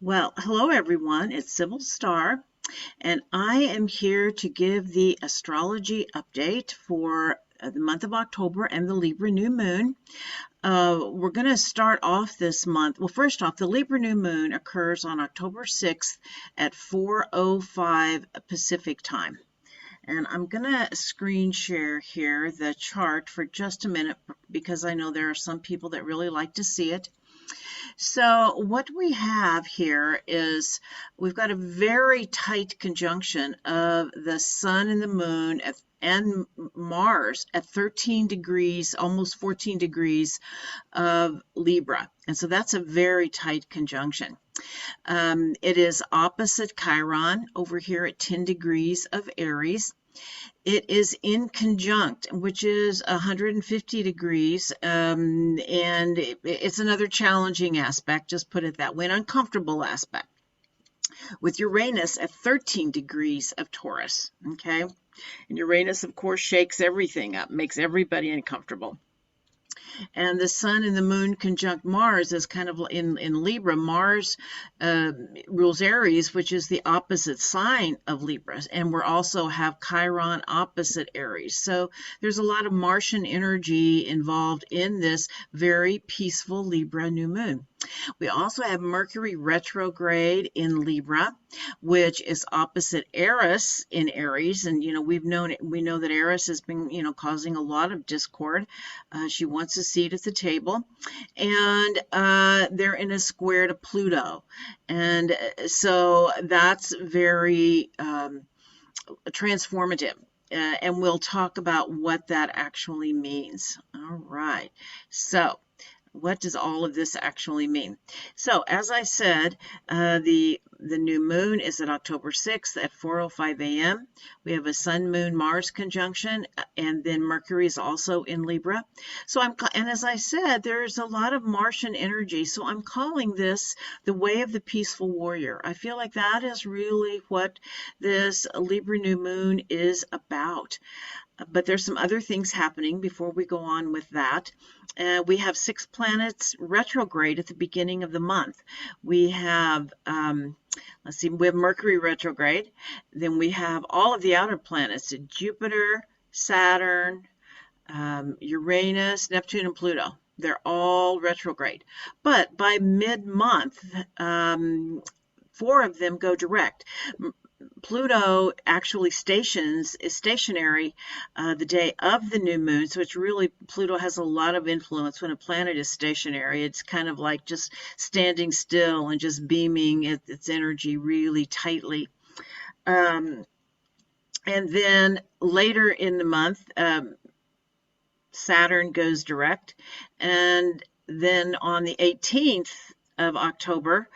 Well, hello everyone. It's Sybil Starr, and I am here to give the astrology update for the month of October and the Libra New Moon. We're going to start off this month. Well, first off, the Libra New Moon occurs on October 6th at 4:05 Pacific time. And I'm going to screen share here the chart for just a minute because I know there are some people that really like to see it. So what we have here is we've got a very tight conjunction of the sun and the moon and Mars at 13 degrees, almost 14 degrees of Libra. And so that's a very tight conjunction. It is opposite Chiron over here at 10 degrees of Aries. It is in conjunct, which is 150 degrees, and it's another challenging aspect, just put it that way, an uncomfortable aspect, with Uranus at 13 degrees of Taurus, okay? And Uranus, of course, shakes everything up, makes everybody uncomfortable. And the sun and the moon conjunct Mars is kind of in Libra. Mars rules Aries, which is the opposite sign of Libra. And we also have Chiron opposite Aries. So there's a lot of Martian energy involved in this very peaceful Libra new moon. We also have Mercury retrograde in Libra, which is opposite Eris in Aries. And, we know that Eris has been, causing a lot of discord. She wants a seat at the table. And they're in a square to Pluto. And so that's very transformative. And we'll talk about what that actually means. All right. So what does all of this actually mean? So, as I said, the new moon is at October 6th at 4:05 a.m. We have a Sun-Moon-Mars conjunction, and then Mercury is also in Libra. So and as I said, there's a lot of Martian energy. So I'm calling this the way of the peaceful warrior. I feel like that is really what this Libra new moon is about. But there's some other things happening before we go on with that. We have 6 planets retrograde at the beginning of the month. We have, let's see, we have Mercury retrograde. Then we have all of the outer planets, Jupiter, Saturn, Uranus, Neptune, and Pluto. They're all retrograde. But by mid-month, 4 of them go direct. Pluto actually is stationary the day of the new moon. So it's really, Pluto has a lot of influence when a planet is stationary. It's kind of like just standing still and just beaming its energy really tightly. And then later in the month, Saturn goes direct. And then on the 18th of October,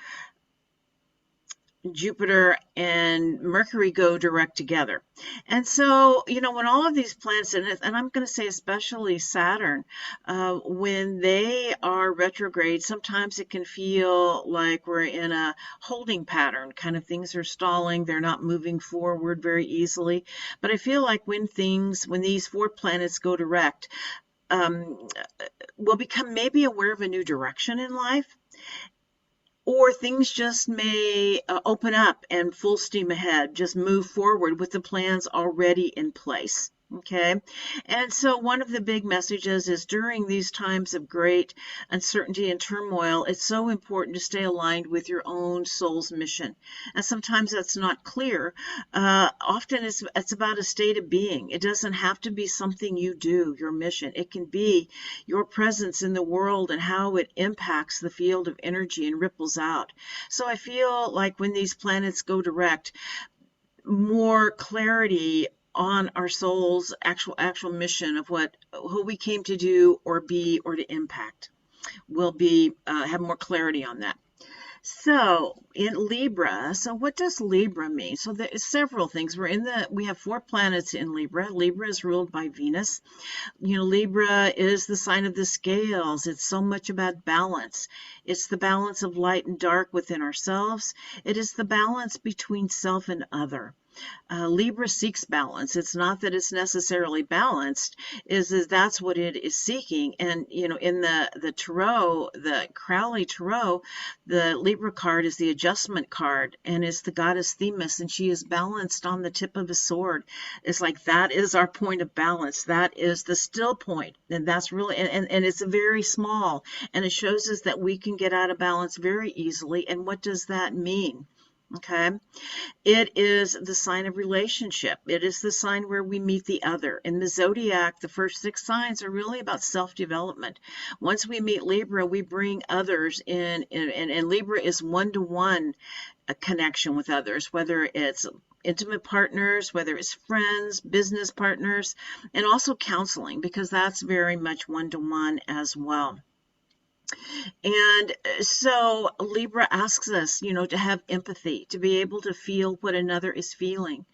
Jupiter and Mercury go direct together. And so, when all of these planets, and I'm going to say especially Saturn, when they are retrograde, sometimes it can feel like we're in a holding pattern, kind of things are stalling, they're not moving forward very easily. But I feel like when these 4 planets go direct, we'll become maybe aware of a new direction in life. Or things just may open up and full steam ahead, just move forward with the plans already in place. Okay, and so one of the big messages is during these times of great uncertainty and turmoil, it's so important to stay aligned with your own soul's mission. And sometimes that's not clear. Often it's about a state of being. It doesn't have to be something you do, your mission. It can be your presence in the world and how it impacts the field of energy and ripples out. So I feel like when these planets go direct, more clarity on our soul's actual mission of who we came to do or be or to impact. We'll have more clarity on that. So in Libra, so what does Libra mean? So there's several things. We have 4 planets in Libra. Libra is ruled by Venus. Libra is the sign of the scales. It's so much about balance. It's the balance of light and dark within ourselves. It is the balance between self and other. Libra seeks balance. It's not that it's necessarily balanced, is that's what it is seeking. And in the tarot, the Crowley tarot, the Libra card is the adjustment card, and it's the goddess Themis, and she is balanced on the tip of a sword. It's like that is our point of balance. That is the still point, and that's really and it's very small, and it shows us that we can get out of balance very easily. And what does that mean? Okay. It is the sign of relationship. It is the sign where we meet the other. In the zodiac, the first 6 signs are really about self-development. Once we meet Libra, we bring others in, and Libra is one-to-one connection with others, whether it's intimate partners, whether it's friends, business partners, and also counseling, because that's very much one-to-one as well. And so Libra asks us, to have empathy, to be able to feel what another is feeling.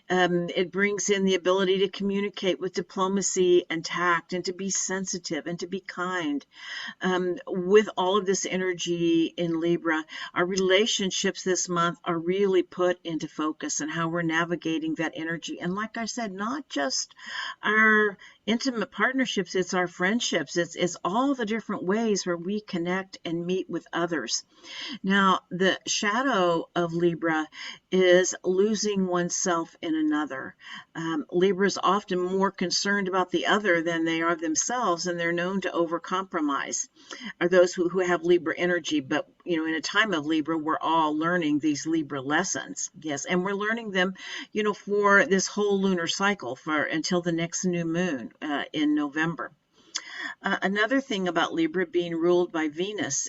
It brings in the ability to communicate with diplomacy and tact, and to be sensitive and to be kind. With all of this energy in Libra, our relationships this month are really put into focus, and how we're navigating that energy. And like I said, not just our intimate partnerships, it's our friendships. It's all the different ways where we connect and meet with others. Now, the shadow of Libra is losing oneself in another. Libra is often more concerned about the other than they are themselves, and they're known to overcompromise. Are those who have Libra energy, but in a time of Libra, we're all learning these Libra lessons. Yes, and we're learning them, for this whole lunar cycle, for until the next new moon in November. Another thing about Libra being ruled by Venus,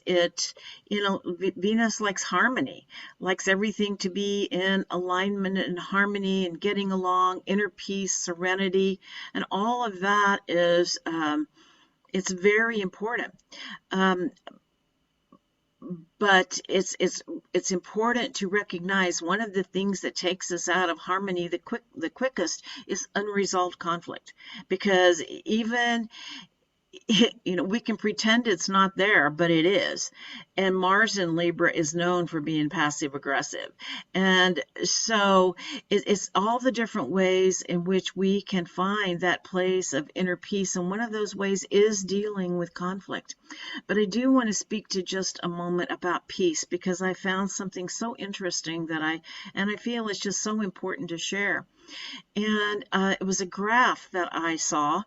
Venus likes harmony, likes everything to be in alignment and harmony and getting along, inner peace, serenity, and all of that is, it's very important. But it's important to recognize one of the things that takes us out of harmony the quickest is unresolved conflict, because even we can pretend it's not there, but it is. And Mars in Libra is known for being passive aggressive. And so it's all the different ways in which we can find that place of inner peace. And one of those ways is dealing with conflict. But I do want to speak to just a moment about peace, because I found something so interesting that I feel it's just so important to share. And it was a graph that I saw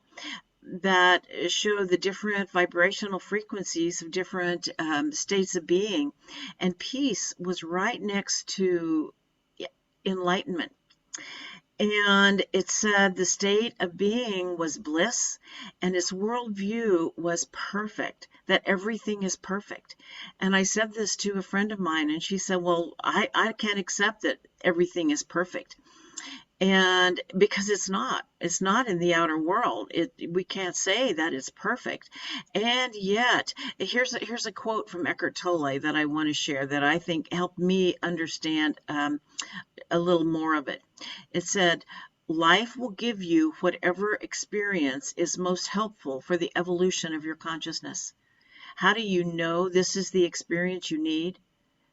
that show the different vibrational frequencies of different states of being, and peace was right next to enlightenment. And it said the state of being was bliss, and its worldview was perfect, that everything is perfect. And I said this to a friend of mine, and she said, well, I can't accept that everything is perfect. And because it's not in the outer world. We can't say that it's perfect. And yet, here's a quote from Eckhart Tolle that I want to share that I think helped me understand a little more of it. It said, life will give you whatever experience is most helpful for the evolution of your consciousness. How do you know this is the experience you need?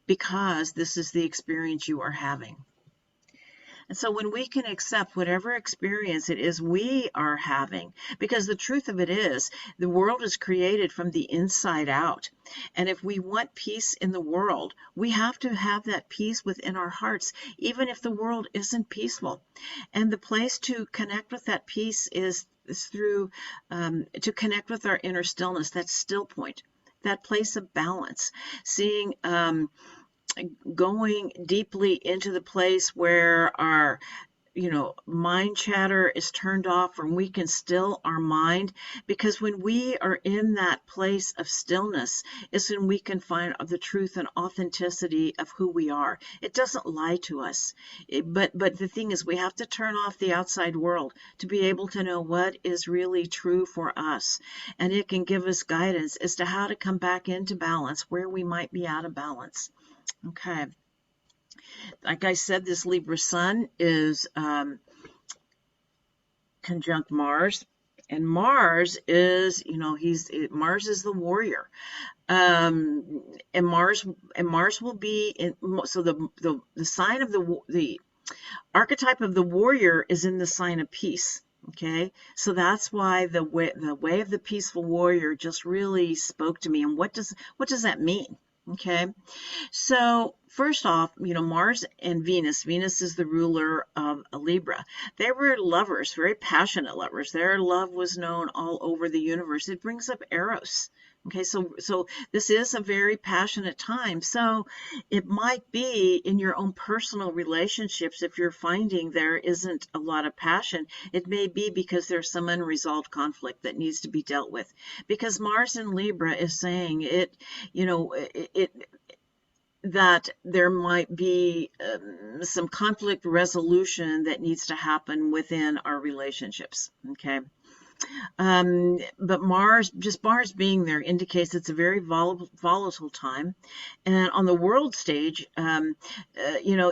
Because this is the experience you are having. And so when we can accept whatever experience it is we are having, because the truth of it is, the world is created from the inside out. And if we want peace in the world, we have to have that peace within our hearts, even if the world isn't peaceful. And the place to connect with that peace is through, to connect with our inner stillness, that still point, that place of balance, seeing, going deeply into the place where our mind chatter is turned off, and we can still our mind, because when we are in that place of stillness is when we can find the truth and authenticity of who we are. It doesn't lie to us, but the thing is, we have to turn off the outside world to be able to know what is really true for us, and it can give us guidance as to how to come back into balance where we might be out of balance. Okay. Like I said, this Libra sun is conjunct Mars, and Mars is, Mars is the warrior, and Mars will be in. So the sign of the archetype of the warrior is in the sign of peace. Okay, so that's why the way of the peaceful warrior just really spoke to me. And what does that mean? Okay, so first off, Mars and Venus. Venus is the ruler of a Libra. They were lovers, very passionate lovers. Their love was known all over the universe. It brings up Eros. Okay, so this is a very passionate time. So it might be in your own personal relationships, if you're finding there isn't a lot of passion, it may be because there's some unresolved conflict that needs to be dealt with. Because Mars in Libra is saying it that there might be some conflict resolution that needs to happen within our relationships. Okay. But Mars being there indicates it's a very volatile time. And on the world stage,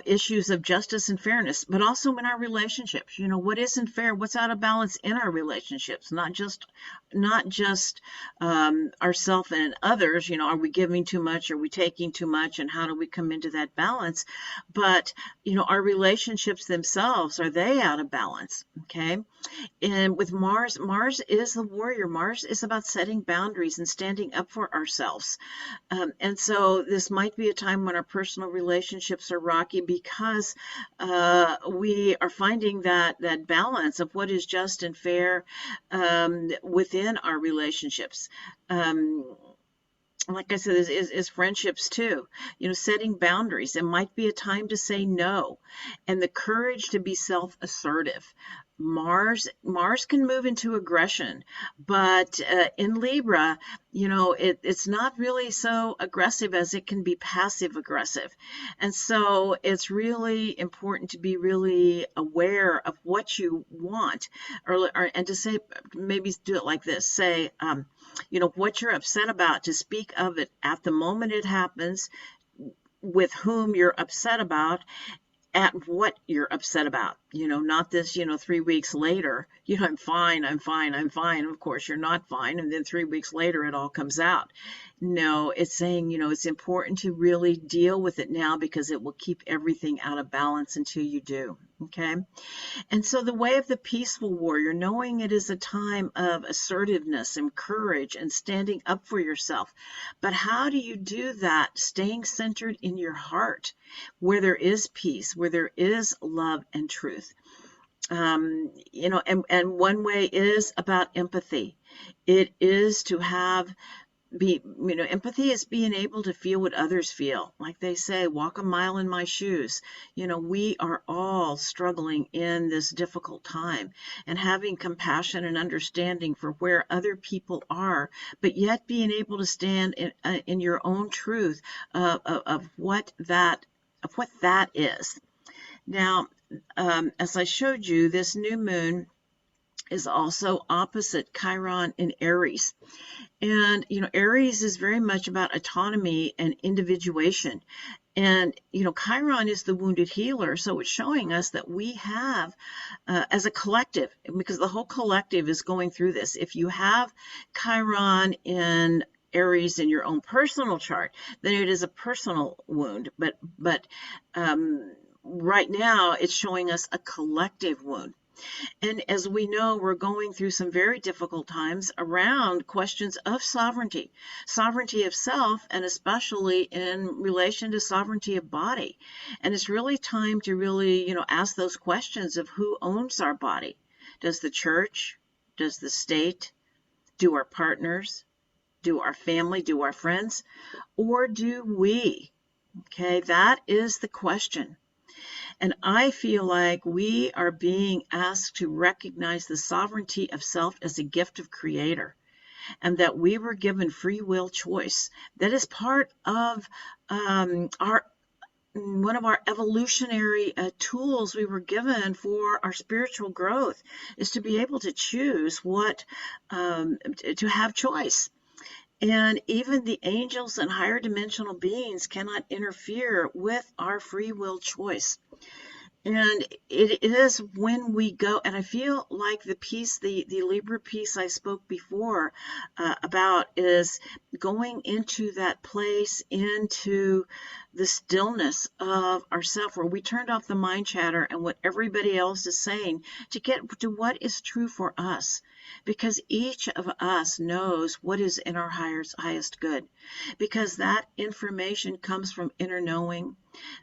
issues of justice and fairness, but also in our relationships, what isn't fair, what's out of balance in our relationships, not just ourselves and others, are we giving too much, are we taking too much, and how do we come into that balance? But, our relationships themselves, are they out of balance? Okay. And with Mars is the warrior. Mars is about setting boundaries and standing up for ourselves. And so this might be a time when our personal relationships are rocky because we are finding that balance of what is just and fair within our relationships. Like I said, is friendships too. Setting boundaries. It might be a time to say no, and the courage to be self-assertive. Mars can move into aggression, but in Libra, it's not really so aggressive as it can be passive aggressive. And so it's really important to be really aware of what you want, and to say, maybe do it like this, say, what you're upset about, to speak of it at the moment it happens, with whom you're upset about, at what you're upset about, not this, 3 weeks later, I'm fine. Of course, you're not fine. And then 3 weeks later, it all comes out. No, it's saying, it's important to really deal with it now because it will keep everything out of balance until you do. Okay. And so the way of the peaceful warrior, knowing it is a time of assertiveness and courage and standing up for yourself. But how do you do that? Staying centered in your heart, where there is peace, where there is love and truth. And one way is about empathy. It is to empathy is being able to feel what others feel. Like they say, walk a mile in my shoes. We are all struggling in this difficult time, and having compassion and understanding for where other people are, but yet being able to stand in your own truth of what that is. Now, as I showed you, this new moon is also opposite Chiron in Aries. And, Aries is very much about autonomy and individuation. And, Chiron is the wounded healer. So it's showing us that we have, as a collective, because the whole collective is going through this. If you have Chiron in Aries in your own personal chart, then it is a personal wound. But right now it's showing us a collective wound. And as we know, we're going through some very difficult times around questions of sovereignty of self, and especially in relation to sovereignty of body. And it's really time to really, ask those questions of who owns our body. Does the church? Does the state? Do our partners? Do our family? Do our friends? Or do we? Okay, that is the question. And I feel like we are being asked to recognize the sovereignty of self as a gift of Creator, and that we were given free will choice. That is part of one of our evolutionary tools we were given for our spiritual growth, is to be able to choose to have choice. And even the angels and higher dimensional beings cannot interfere with our free will choice. And it is when we go, and I feel like the Libra piece I spoke before about is going into that place, into the stillness of ourself, where we turned off the mind chatter and what everybody else is saying to get to what is true for us. Because each of us knows what is in our highest good. Because that information comes from inner knowing,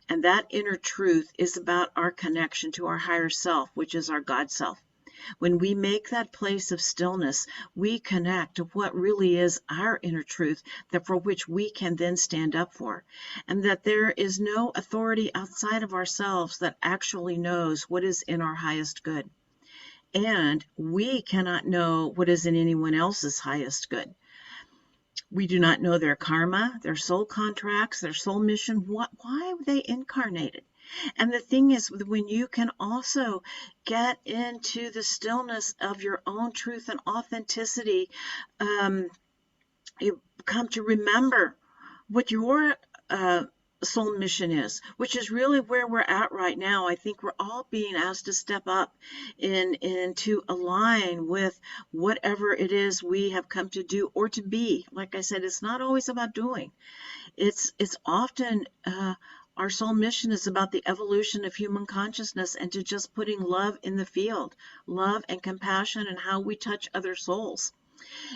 and that inner truth is about our connection to our higher self, which is our God self. When we make that place of stillness, we connect to what really is our inner truth, that for which we can then stand up for. And that there is no authority outside of ourselves that actually knows what is in our highest good. And we cannot know what is in anyone else's highest good. We do not know their karma, their soul contracts, their soul mission, why they incarnated. And the thing is, when you can also get into the stillness of your own truth and authenticity, you come to remember what your soul mission is, which is really where we're at right now. I think we're all being asked to step up and to align with whatever it is we have come to do or to be. Like I said, it's not always about doing. It's often our soul mission is about the evolution of human consciousness and to just putting love in the field, love and compassion and how we touch other souls.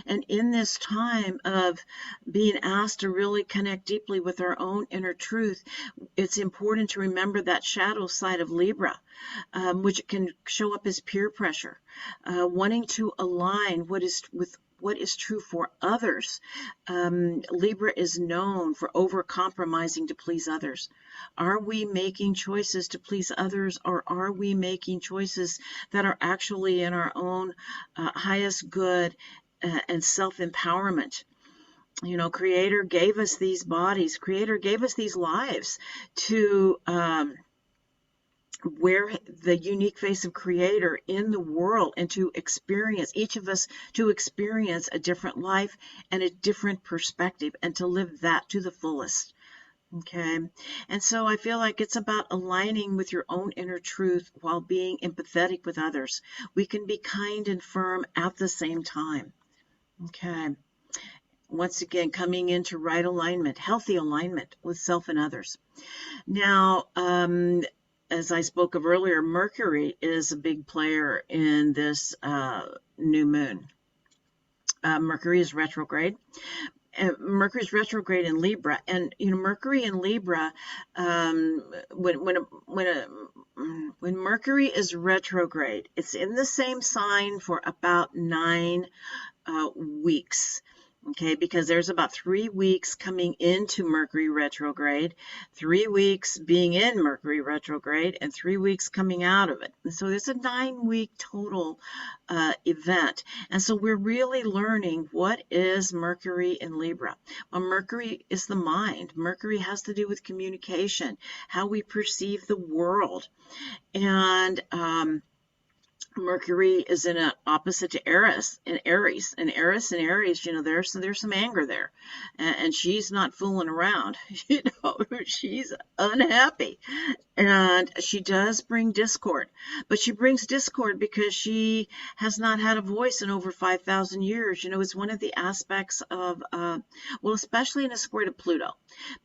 And in this time of being asked to really connect deeply with our own inner truth, it's important to remember that shadow side of Libra, which can show up as peer pressure, wanting to align what is true for others. Libra is known for over-compromising to please others. Are we making choices to please others, or are we making choices that are actually in our own highest good and self-empowerment? You know, Creator gave us these bodies, Creator gave us these lives to wear the unique face of Creator in the world and to experience, each of us to experience a different life and a different perspective and to live that to the fullest. Okay. And so I feel like it's about aligning with your own inner truth while being empathetic with others. We can be kind and firm at the same time. Okay. Once again, coming into right alignment, healthy alignment with self and others. Now, as I spoke of earlier, Mercury is a big player in this new moon. Mercury is retrograde. Mercury's retrograde in Libra, and you know, Mercury in Libra, when Mercury is retrograde, it's in the same sign for about 9 weeks. Okay, because there's about 3 weeks coming into Mercury retrograde, 3 weeks being in Mercury retrograde, and 3 weeks coming out of it. And so there's a 9-week total event. And so we're really learning what is Mercury in Libra. Well, Mercury is the mind. Mercury has to do with communication, how we perceive the world. And Mercury is in an opposite to Eris and Aries, you know, there's some anger there, and she's not fooling around. You know, she's unhappy, and she does bring discord, but she brings discord because she has not had a voice in over 5,000 years. You know, it's one of the aspects of, well, especially in a square to Pluto.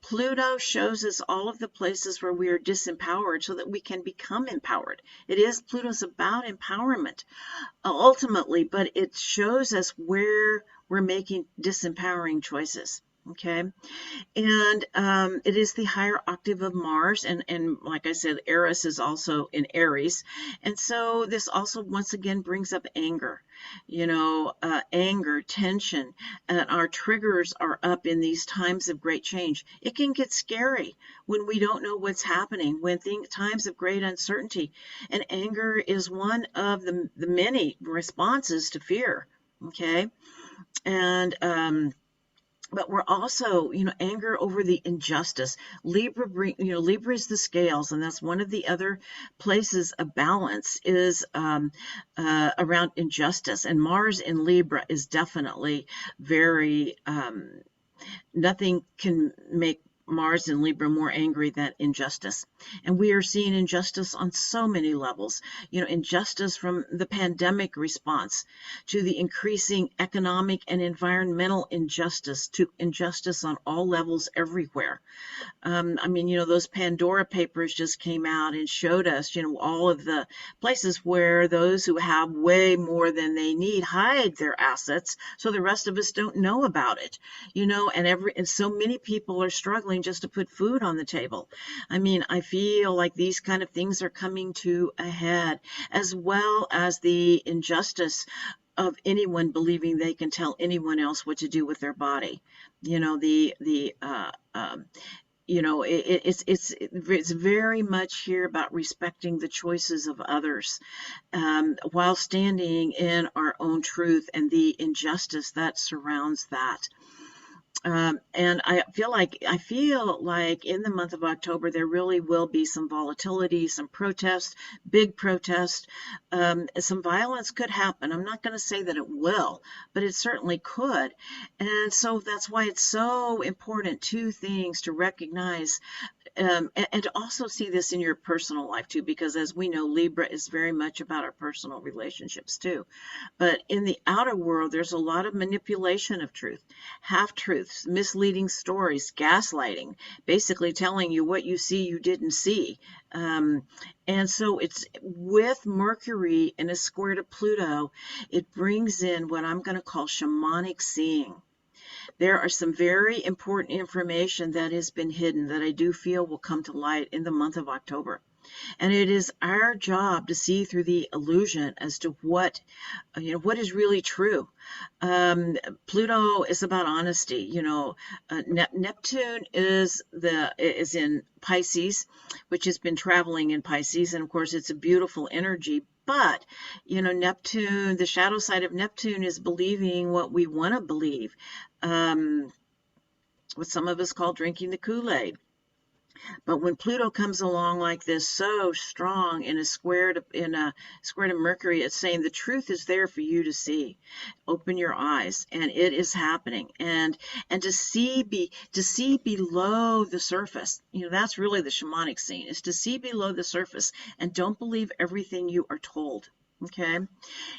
Pluto shows us all of the places where we are disempowered so that we can become empowered. Pluto's about empowerment ultimately, but it shows us where we're making disempowering choices. Okay, and it is the higher octave of Mars, and like I said, Eris is also in Aries, and so this also once again brings up anger, you know, anger, tension, and our triggers are up in these times of great change. It can get scary when we don't know what's happening, when times of great uncertainty, and anger is one of the many responses to fear. Okay, and but we're also, you know, anger over the injustice. Libra is the scales, and that's one of the other places of balance is around injustice. And Mars in Libra is definitely very, nothing can make Mars in Libra more angry than injustice. And we are seeing injustice on so many levels. Injustice from the pandemic response to the increasing economic and environmental injustice to injustice on all levels everywhere. Those Pandora papers just came out and showed us, all of the places where those who have way more than they need hide their assets so the rest of us don't know about it, and so many people are struggling just to put food on the table. I feel like these kind of things are coming to a head, as well as the injustice of anyone believing they can tell anyone else what to do with their body. It's very much here about respecting the choices of others, while standing in our own truth and the injustice that surrounds that. And I feel like in the month of October there really will be some volatility, some protests, big protests. Some violence could happen. I'm not going to say that it will, but it certainly could. And so that's why it's so important, two things to recognize, and to also see this in your personal life too, because as we know, Libra is very much about our personal relationships too. But in the outer world, there's a lot of manipulation of truth, half-truths, misleading stories, gaslighting, basically telling you what you see you didn't see. And so it's with Mercury in a square to Pluto, it brings in what I'm going to call shamanic seeing. There are some very important information that has been hidden that I do feel will come to light in the month of October. And it is our job to see through the illusion as to what is really true. Pluto is about honesty. Neptune is in Pisces, which has been traveling in Pisces, and of course it's a beautiful energy. But, Neptune, the shadow side of Neptune is believing what we want to believe, what some of us call drinking the Kool-Aid. But when Pluto comes along like this, so strong in a square to Mercury, it's saying the truth is there for you to see. Open your eyes, and it is happening. And to see below the surface. That's really the shamanic scene, is to see below the surface and don't believe everything you are told. Okay,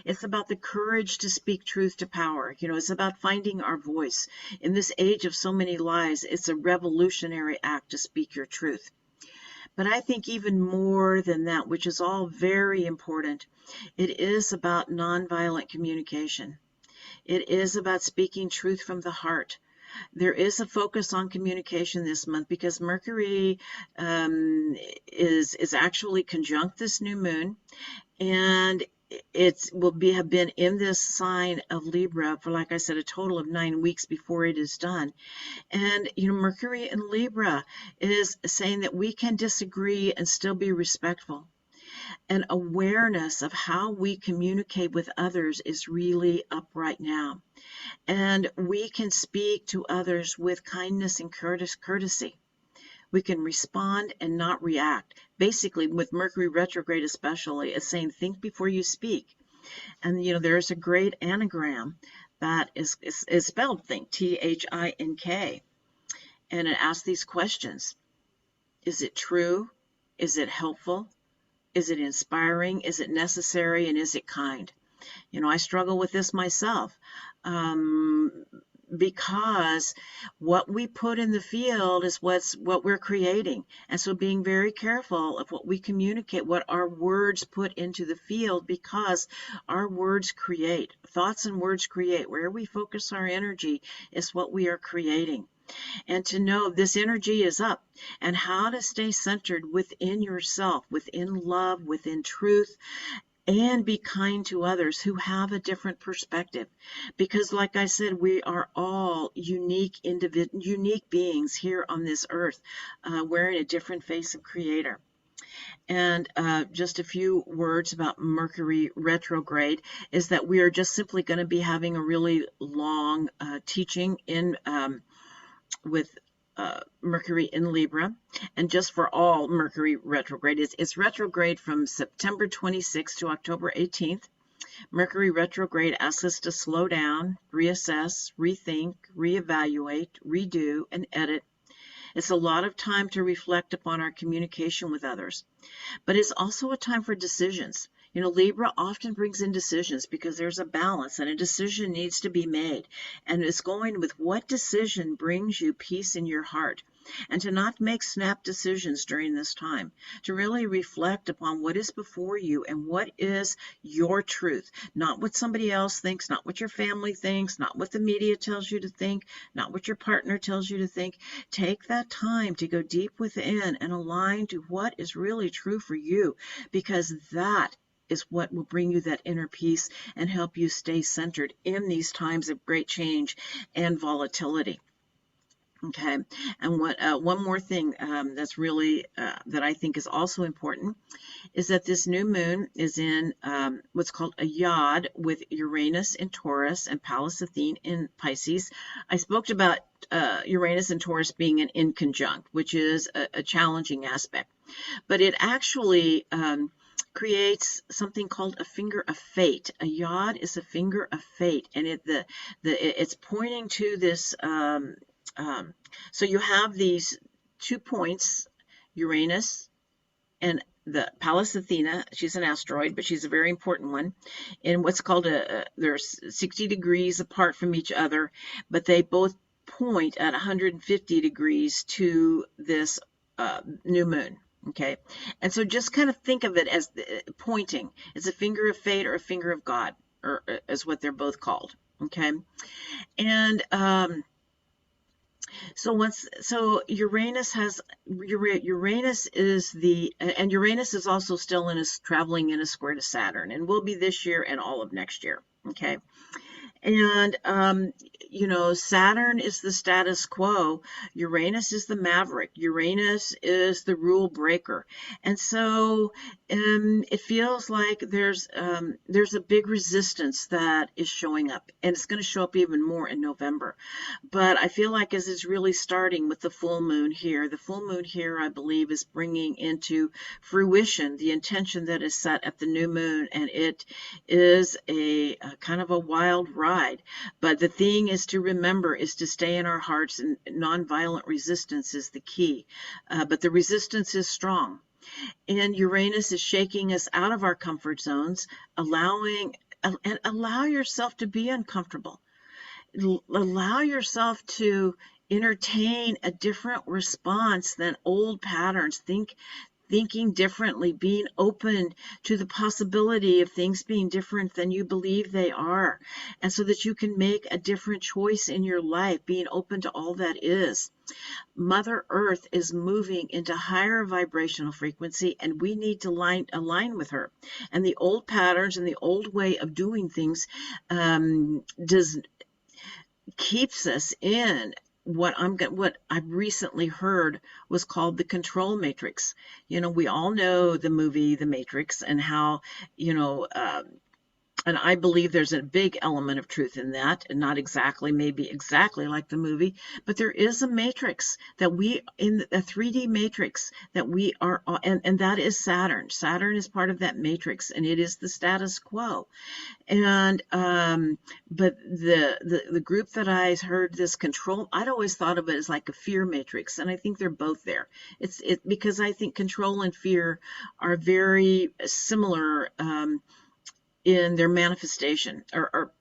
it's about the courage to speak truth to power. It's about finding our voice. In this age of so many lies, it's a revolutionary act to speak your truth. But I think even more than that, which is all very important, it is about nonviolent communication. It is about speaking truth from the heart. There is a focus on communication this month because Mercury is actually conjunct this new moon, and it will have been in this sign of Libra for, like I said, a total of 9 weeks before it is done. And Mercury in Libra is saying that we can disagree and still be respectful. And awareness of how we communicate with others is really up right now. And we can speak to others with kindness and courtesy. We can respond and not react. Basically, with Mercury retrograde especially, it's saying think before you speak. And there's a great anagram that is spelled think, T-H-I-N-K. And it asks these questions. Is it true? Is it helpful? Is it inspiring? Is it necessary? And is it kind? I struggle with this myself. Because what we put in the field is what we're creating. And so being very careful of what we communicate, what our words put into the field, because our words create. Thoughts and words create. Where we focus our energy is what we are creating. And to know this energy is up, and how to stay centered within yourself, within love, within truth, and be kind to others who have a different perspective. Because like I said, we are all unique beings here on this earth, wearing a different face of Creator. And just a few words about Mercury retrograde is that we are just simply going to be having a really long teaching with Mercury in Libra. And just for all Mercury retrograde, it's retrograde from September 26th to October 18th. Mercury retrograde asks us to slow down, reassess, rethink, reevaluate, redo, and edit. It's a lot of time to reflect upon our communication with others. But it's also a time for decisions. You know, Libra often brings in decisions because there's a balance and a decision needs to be made. And it's going with what decision brings you peace in your heart. And to not make snap decisions during this time, to really reflect upon what is before you and what is your truth, not what somebody else thinks, not what your family thinks, not what the media tells you to think, not what your partner tells you to think. Take that time to go deep within and align to what is really true for you, because that is what will bring you that inner peace and help you stay centered in these times of great change and volatility. Okay, and one more thing that's really that I think is also important is that this new moon is in what's called a yod with Uranus in Taurus and Pallas Athene in Pisces. I spoke about Uranus and Taurus being an inconjunct, which is a challenging aspect, but it actually creates something called a finger of fate. A yod is a finger of fate, and it's pointing to this. So you have these 2 points, Uranus and the Pallas Athena. She's an asteroid, but she's a very important one. In what's called they're 60 degrees apart from each other, but they both point at 150 degrees to this new moon. Okay, and so just kind of think of it as pointing. It's a finger of fate or a finger of God, or is what they're both called. Okay, and so Uranus is also still traveling in a square to Saturn, and will be this year and all of next year. Okay, and you know, Saturn is the status quo. Uranus is the maverick. Uranus is the rule breaker. And so it feels like there's a big resistance that is showing up, and it's going to show up even more in November. But I feel like as it's really starting with the full moon here, I believe, is bringing into fruition the intention that is set at the new moon, and it is a kind of a wild ride. But the thing is to remember is to stay in our hearts, and nonviolent resistance is the key. But the resistance is strong. And Uranus is shaking us out of our comfort zones, allow yourself to be uncomfortable. Allow yourself to entertain a different response than old patterns. Thinking differently, being open to the possibility of things being different than you believe they are, and so that you can make a different choice in your life, being open to all that is. Mother Earth is moving into higher vibrational frequency, and we need to align with her. And the old patterns and the old way of doing things keeps us in what I've recently heard was called the control matrix. You know, we all know the movie The Matrix, and how, you know, and I believe there's a big element of truth in that, and not maybe exactly like the movie, but there is a matrix in a 3D matrix that we are, and that is Saturn. Saturn is part of that matrix, and it is the status quo. And but the group that I heard this control, I'd always thought of it as like a fear matrix, and I think they're both there. It's because I think control and fear are very similar in their manifestation, or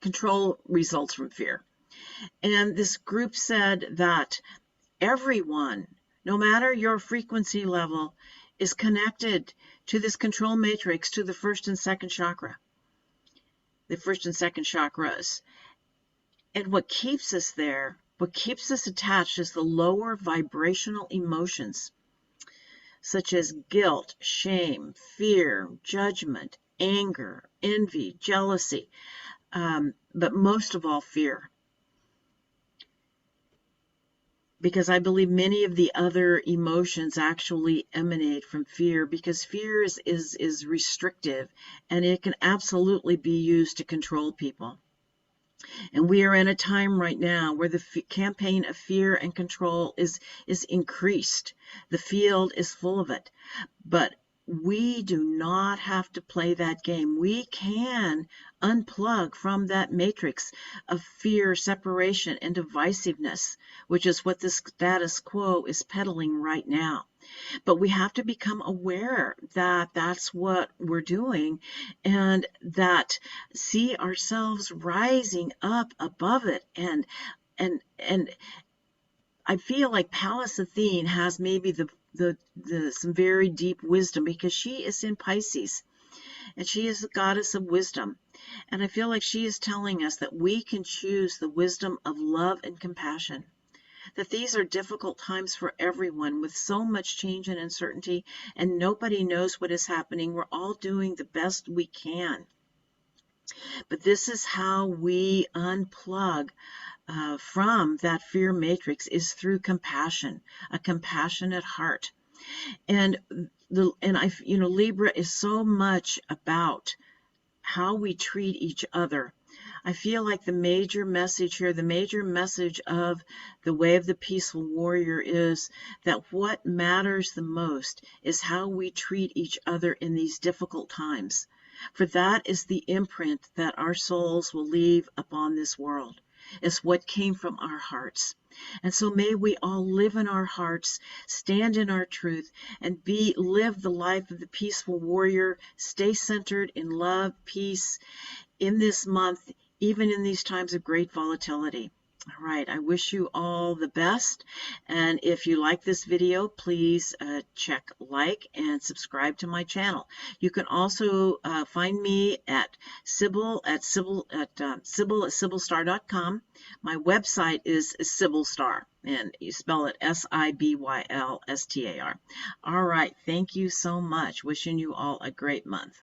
control results from fear. And this group said that everyone, no matter your frequency level, is connected to this control matrix, to the first and second chakra, the first and second chakras. And what keeps us there, what keeps us attached, is the lower vibrational emotions, such as guilt, shame, fear, judgment, anger, envy, jealousy, but most of all, fear. Because I believe many of the other emotions actually emanate from fear, because fear is restrictive, and it can absolutely be used to control people. And we are in a time right now where the campaign of fear and control is increased. The field is full of it. But we do not have to play that game. We can unplug from that matrix of fear, separation, and divisiveness, which is what the status quo is peddling right now. But we have to become aware that that's what we're doing, and that see ourselves rising up above it. And I feel like Pallas Athene has maybe some very deep wisdom, because she is in Pisces and she is the goddess of wisdom. And I feel like she is telling us that we can choose the wisdom of love and compassion. That these are difficult times for everyone, with so much change and uncertainty, and nobody knows what is happening. We're all doing the best we can. But this is how we unplug from that fear matrix, is through compassion, a compassionate heart. And Libra is so much about how we treat each other. I feel like the major message here, the major message of the Way of the Peaceful Warrior, is that what matters the most is how we treat each other in these difficult times. For that is the imprint that our souls will leave upon this world. Is what came from our hearts. And so may we all live in our hearts, stand in our truth, and live the life of the peaceful warrior. Stay centered in love, peace in this month, even in these times of great volatility. All right, I wish you all the best. And if you like this video, please check like and subscribe to my channel. You can also find me at Sybil at SybilStar.com. My website is Sybylstar, and you spell it Sibylstar. All right, thank you so much. Wishing you all a great month.